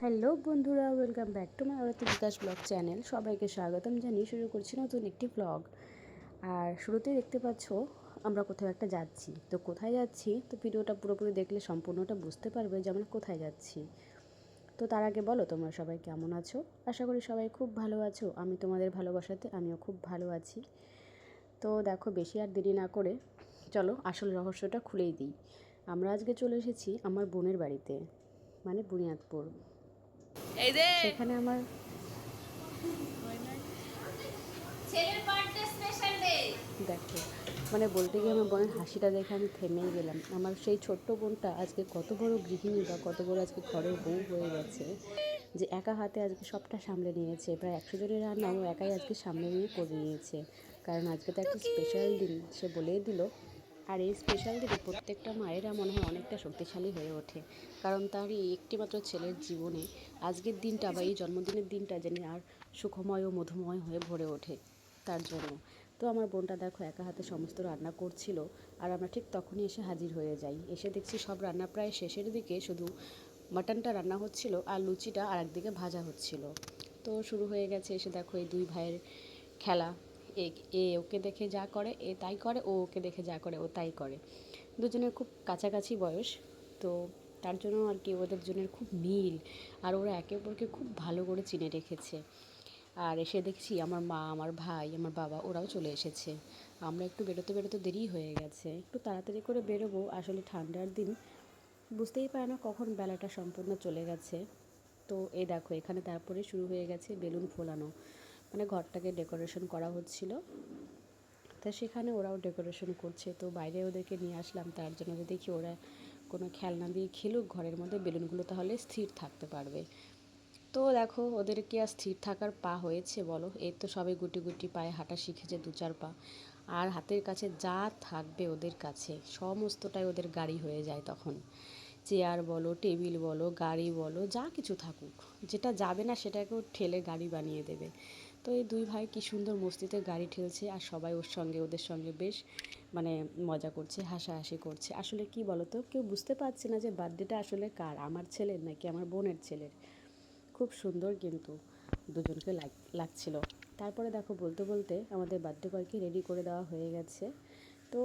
Hello বন্ধুরা, welcome back to my Arati Bikash vlog channel. সবাইকে স্বাগতম জানিয়ে শুরু করছি নতুন একটি ব্লগ। আর শুরুতেই দেখতে পাচ্ছ আমরা কোথাও একটা যাচ্ছি। তো কোথায় যাচ্ছি তো ভিডিওটা পুরোপুরি দেখলে সম্পূর্ণটা বুঝতে পারবে যে আমরা কোথায় যাচ্ছি। তো তার আগে বলো তোমরা সবাই কেমন আছো? আশা করি সবাই খুব ভালো আছো। আমি তোমাদের ভালোবাসাতে আমিও খুব ভালো আছি। তো দেখো, বেশি আর দেরি না করে চলো আসল রহস্যটা খুলেই দিই। আমরা আজকে চলে এসেছি আমার বোনের বাড়িতে, মানে বুনিয়াদপুর। সেখানে আমার দেখো, মানে বলতে গিয়ে আমার বোনের হাসিটা দেখে আমি থেমেই গেলাম। আমার সেই ছোট্ট বোনটা আজকে কত বড় গৃহিণী বা কত বড় আজকে ঘরের বউ হয়ে গেছে, যে একা হাতে আজকে সবটা সামলে নিয়েছে। প্রায় 100 জনের রান্নাও একাই আজকে সামলে নিয়ে করে নিয়েছে। কারণ আজকে তো একটা স্পেশাল দিন, সে বলেই দিল। আর এই স্পেশাল দিনে প্রত্যেকটা মায়েরা মনে হয় অনেকটা শক্তিশালী হয়ে ওঠে, কারণ তার এই একটিমাত্র ছেলের জীবনে আজকের দিনটা বা এই জন্মদিনের দিনটা যেন আর সুখময় ও মধুময় হয়ে ভরে ওঠে তার জন্য। তো আমার বোনটা দেখো একা হাতে সমস্ত রান্না করছিল, আর আমরা ঠিক তখনই এসে হাজির হয়ে যাই। এসে দেখছি সব রান্না প্রায় শেষের দিকে, শুধু মাটনটা রান্না হচ্ছিল আর লুচিটা আর একদিকে ভাজা হচ্ছিল। তো শুরু হয়ে গেছে। এসে দেখো এই দুই ভাইয়ের খেলা। এ এ ওকে দেখে যা করে এ তাই করে, ও ওকে দেখে যা করে ও তাই করে। দুজনের খুব কাছাকাছি বয়স, তো তার জন্য আর কি ওদের দুজনের খুব মিল। আর ওরা একে অপরকে খুব ভালো করে চিনে রেখেছে। আর এসে দেখছি আমার মা, আমার ভাই, আমার বাবা ওরাও চলে এসেছে। আমরা একটু বেরোতে বেরোতে দেরি হয়ে গেছে, একটু তাড়াতাড়ি করে বেরোবো। আসলে ঠান্ডার দিন, বুঝতেই পারে না কখন বেলাটা সম্পূর্ণ চলে গেছে। তো এই দেখো এখানে তারপরে শুরু হয়ে গেছে বেলুন ফোলানো, মানে ঘরটাকে ডেকোরেশন করা হচ্ছিল। তা সেখানে ওরাও ডেকোরেশন করছে। তো বাইরে ওদেরকে নিয়ে আসলাম তার জন্য, যে দেখি ওরা কোনো খেলনা দিয়ে খেলুক, ঘরের মধ্যে বেলুনগুলো তাহলে স্থির থাকতে পারবে। তো দেখো ওদের কি আর স্থির থাকার পা হয়েছে বলো? এই তো সবে গুটি গুটি পায়ে হাঁটা শিখেছে, 2-4 পা। আর হাতের কাছে যা থাকবে ওদের কাছে সমস্তটাই ওদের গাড়ি হয়ে যায় তখন। চেয়ার বলো, টেবিল বলো, গাড়ি বলো, যা কিছু থাকুক, যেটা যাবে না সেটাকেও ঠেলে গাড়ি বানিয়ে দেবে। তো এই দুই ভাই কী সুন্দর মস্তিতে গাড়ি ঠেলছে, আর সবাই ওদের সঙ্গে বেশ মানে মজা করছে, হাসাহাসি করছে। আসলে কি বলো তো, কেউ বুঝতে পারছে না যে বার্থডেটা আসলে কার, আমার ছেলের নাকি আমার বোনের ছেলের। খুব সুন্দর কিন্তু দুজনকে লাগছিল। তারপরে দেখো বলতে বলতে আমাদের বার্থডে বয়কে রেডি করে দেওয়া হয়ে গেছে। তো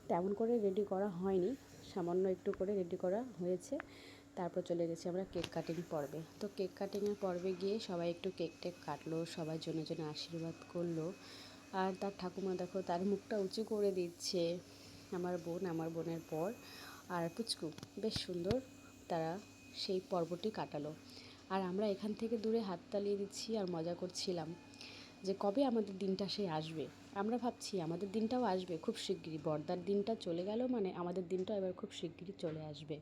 তেমন করে রেডি করা হয়নি, সামান্য একটু করে রেডি করা হয়েছে। তারপর চলে গেছি আমরা কেক কাটিং পর্বে। তো কেক কাটিংয়ের পর্বে গিয়ে সবাই একটু কেক টেক কাটলো, সবাই জনে জনে আশীর্বাদ করলো। আর তার ঠাকুমা দেখো তার মুখটা উঁচু করে দিচ্ছে, আমার বোনের পর আর পুচকু বেশ সুন্দর তারা সেই পর্বটি কাটালো। আর আমরা এখান থেকে দূরে হাত তালিয়ে দিচ্ছি আর মজা করছিলাম যে কবে আমাদের দিনটা সে আসবে। আমরা ভাবছি আমাদের দিনটাও আসবে খুব শিগগিরই। বড়দার দিনটা চলে গেল, মানে আমাদের দিনটাও এবার খুব শিগগিরই চলে আসবে।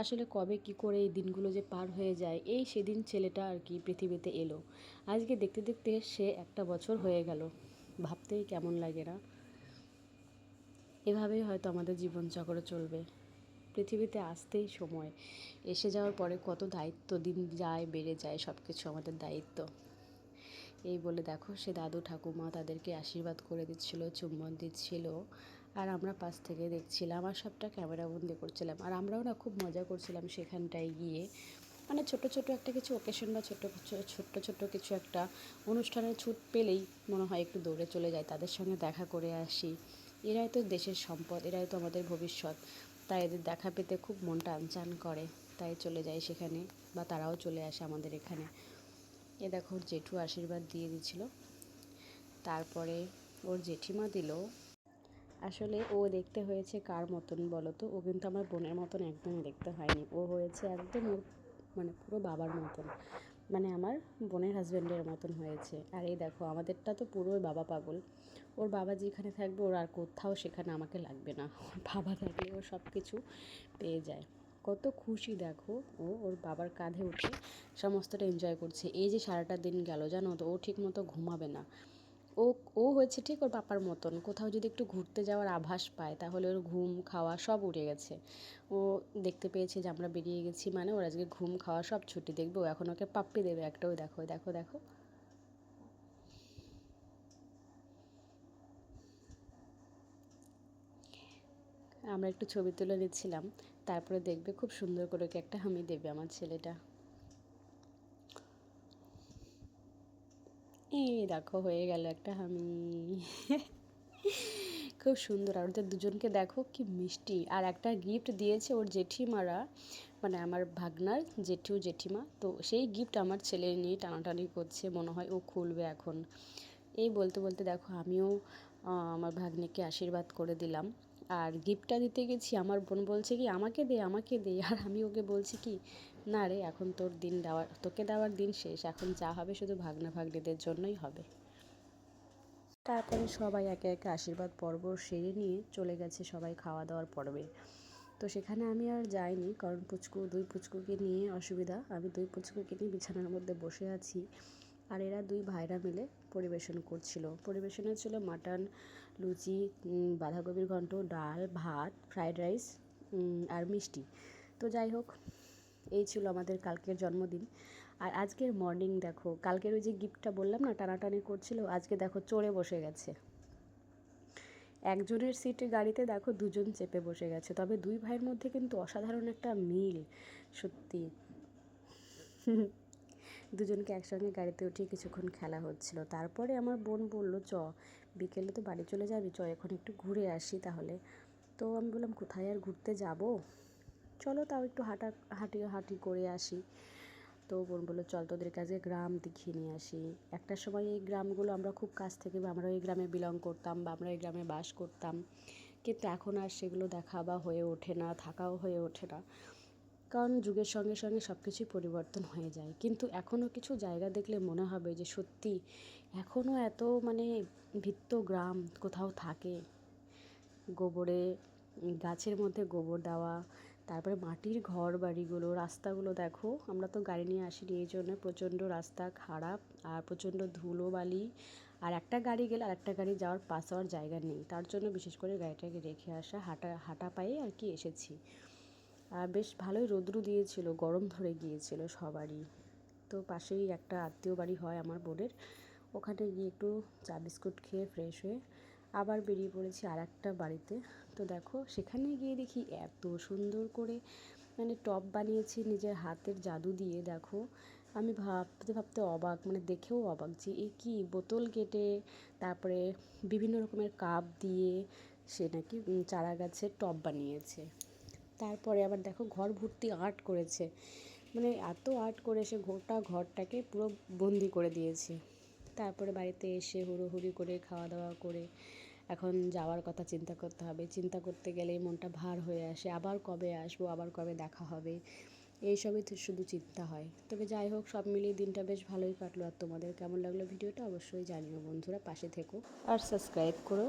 আসলে কবে কি করে এই দিনগুলো যে পার হয়ে যায়, এই সেদিন ছেলেটা আর কি পৃথিবীতে এলো। আজকে দেখতে দেখতে সে 1 বছর হয়ে গেল। ভাবতেই কেমন লাগে না? এভাবেই হয়তো আমাদের জীবনচক্র চলবে। পৃথিবীতে আসতেই সময়, এসে যাওয়ার পরে কত দায়িত্ব দিন যায়, বেড়ে যায় সব কিছু আমাদের দায়িত্ব। এই বলে দেখো সে দাদু ঠাকুমা তাদেরকে আশীর্বাদ করে দিচ্ছিল, চুম্বন দিচ্ছিল, আর আমরা পাশ থেকে দেখছিলাম আর সবটা ক্যামেরাবন্দি করছিলাম। আর আমরাও না খুব মজা করছিলাম সেখানটায় গিয়ে। মানে ছোট ছোট একটা কিছু অকেশন বা ছোট্ট ছোট্ট কিছু একটা অনুষ্ঠানের ছুট পেলেই মনে হয় একটু দৌড়ে চলে যায়, তাদের সঙ্গে দেখা করে আসি। এরাই তো দেশের সম্পদ, এরাই তো আমাদের ভবিষ্যৎ। তাই এদের দেখা পেতে খুব মনটা আনচান করে, তাই চলে যায় সেখানে, বা তারাও চলে আসে আমাদের এখানে। এ দেখো ওর জেঠু আশীর্বাদ দিয়ে দিছিল, তারপরে ওর জেঠিমা দিল। আসলে ও দেখতে হয়েছে কার মতন বলো তো? ও কিন্তু আমার বোনের মতন একদমই দেখতে হয়নি। ও হয়েছে একদম ওর মানে পুরো বাবার মতন, মানে আমার বোনের হাজব্যান্ডের মতন হয়েছে। আর এই দেখো আমাদেরটা তো পুরোই বাবা পাগল। ওর বাবা যেখানে থাকবে ওর আর কোথাও সেখানে আমাকে লাগবে না, ওর বাবা থাকলে ও সব কিছু পেয়ে যায়। কত খুশি দেখো, ওর বাবার কাঁধে উঠে সমস্তটা এনজয় করছে। এই যে সারাটা দিন গেল জানো তো, ও ঠিক মতো ঘুমাবে না। ও ও হয়েছে ঠিক ওর পাপার মতন, কোথাও যদি একটু ঘুরতে যাওয়ার আভাস পায় তাহলে ওর ঘুম খাওয়া সব উড়ে গেছে। ও দেখতে পেয়েছে যে আমরা বেরিয়ে গেছি, মানে ওর আজকে ঘুম খাওয়া সব ছুটি। দেখবে ও এখন ওকে পাপ্পি দেবে একটা, ওই দেখো দেখো দেখো। আমরা একটু ছবি তুলে নিচ্ছিলাম। তারপরে দেখবে খুব সুন্দর করে কেকটা হামি দেবে আমার ছেলেটা। এই দেখো হয়ে গেল একটা হামি। খুব সুন্দর। আর ওদের দুজনকে দেখো কি মিষ্টি। আর একটা গিফট দিয়েছে ওর জেঠিমারা, মানে আমার ভাগনার জেঠু জেঠিমা। তো সেই গিফট আমার ছেলে নিয়ে টানাটানি করছে, মনে হয় ও খুলবে এখন। এই বলতে বলতে দেখো আমিও আমার ভাগ্নিকে আশীর্বাদ করে দিলাম। আর গিফটটা দিতে গেছি, আমার বোন বলছে কি আমাকে দে আমাকে দে, আর আমি ওকে বলছি কি না রে, এখন তোর দিন দেওয়ার, তোকে দেওয়ার দিন শেষ, এখন যা হবে শুধু ভাগ্না ভাগ্নিদের জন্যই হবে। তারপরে সবাই একে একে আশীর্বাদ পর্ব সেরে নিয়ে চলে গেছে সবাই খাওয়া দাওয়ার পর্বে। তো সেখানে আমি আর যাইনি, কারণ দুই পুচকুকে নিয়ে অসুবিধা। আমি দুই পুচকুকে নিয়ে বিছানার মধ্যে বসে আছি, আর এরা দুই ভাইরা মিলে পরিবেশন করছিল। পরিবেশনে ছিল মাটন, লুচি, বাঁধাকপির ঘন্ট, ডাল, ভাত, ফ্রাইড রাইস আর মিষ্টি। তো যাই হোক, এই ছিল আমাদের কালকের জন্মদিন। আর আজকের মর্নিং দেখো, কালকের ওই যে গিফটটা বললাম না টানাটানি করছিল, আজকে দেখো চড়ে বসে গেছে। একজনের সিটে গাড়িতে দেখো দুজন চেপে বসে গেছে। তবে দুই ভাইয়ের মধ্যে কিন্তু অসাধারণ একটা মিল, সত্যি। দুজনকে একসঙ্গে গাড়িতে উঠিয়ে কিছুক্ষণ খেলা হচ্ছিল। তারপরে আমার বোন বলল চ, বিকেলে তো বাড়ি চলে যাবি, চ এখন একটু ঘুরে আসি তাহলে। তো আমি বললাম কোথায় আর ঘুরতে যাব, চলো তাও একটু হাঁটি করে আসি। তো বোন বললো চল তোদের কাছে গ্রাম দেখিয়ে নিয়ে আসি। একটা সময় এই গ্রামগুলো আমরা খুব কাছ থেকে, বা আমরা এই গ্রামে বিলং করতাম, বা আমরা এই গ্রামে বাস করতাম, কিন্তু এখন আর সেগুলো দেখা বা হয়ে ওঠে না, থাকাও হয়ে ওঠে না। কারণ যুগের সঙ্গে সঙ্গে সব কিছুই পরিবর্তন হয়ে যায়। কিন্তু এখনও কিছু জায়গা দেখলে মনে হবে যে সত্যি এখনও এত মানে ভিত্ত গ্রাম কোথাও থাকে। গোবরে, গাছের মধ্যে গোবর দেওয়া, তারপরে মাটির ঘর বাড়িগুলো, রাস্তাগুলো দেখো। আমরা তো গাড়ি নিয়ে আসিনি, এই জন্য প্রচণ্ড রাস্তা খারাপ, আর প্রচণ্ড ধুলো বালি। আর একটা গাড়ি গেলে আর একটা গাড়ি যাওয়ার পাস হওয়ার জায়গা নেই, তার জন্য বিশেষ করে গাড়িটাকে রেখে আসা, হাঁটা পায়ে আর কি এসেছি। আর বেশ ভালোই রৌদ্র দিয়েছিল, গরম ধরে গিয়েছিল সবারই। তো পাশেই একটা আত্মীয় বাড়ি হয় আমার বোনের, ওখানে গিয়ে একটু চা বিস্কুট খেয়ে ফ্রেশ হয়ে আবার বেরিয়ে পড়েছি আর একটা বাড়িতে। তো দেখো সেখানে গিয়ে দেখি এত সুন্দর করে মানে টব বানিয়েছি নিজের হাতের জাদু দিয়ে। দেখো আমি ভাবতে ভাবতে অবাক, মানে দেখেও অবাক যে এ কী, বোতল কেটে তারপরে বিভিন্ন রকমের কাপ দিয়ে সে নাকি চারা গাছের টব বানিয়েছে। তারপরে আবার দেখো ঘর ভর্তি আর্ট করেছে, মানে এত আর্ট করে সে গোটা ঘরটাকে পুরো বন্দি করে দিয়েছে। তারপরে বাড়িতে এসে হুড়োহুড়ি করে খাওয়া দাওয়া করে এখন যাওয়ার কথা চিন্তা করতে হবে। চিন্তা করতে গেলেই মনটা ভার হয়ে আসে, আবার কবে আসবো, আবার কবে দেখা হবে, এইসবই তো শুধু চিন্তা হয়। তবে যাই হোক, সব মিলিয়ে দিনটা বেশ ভালোই কাটলো। আর তোমাদের কেমন লাগলো ভিডিওটা অবশ্যই জানিও বন্ধুরা, পাশে থেকো আর সাবস্ক্রাইব করো।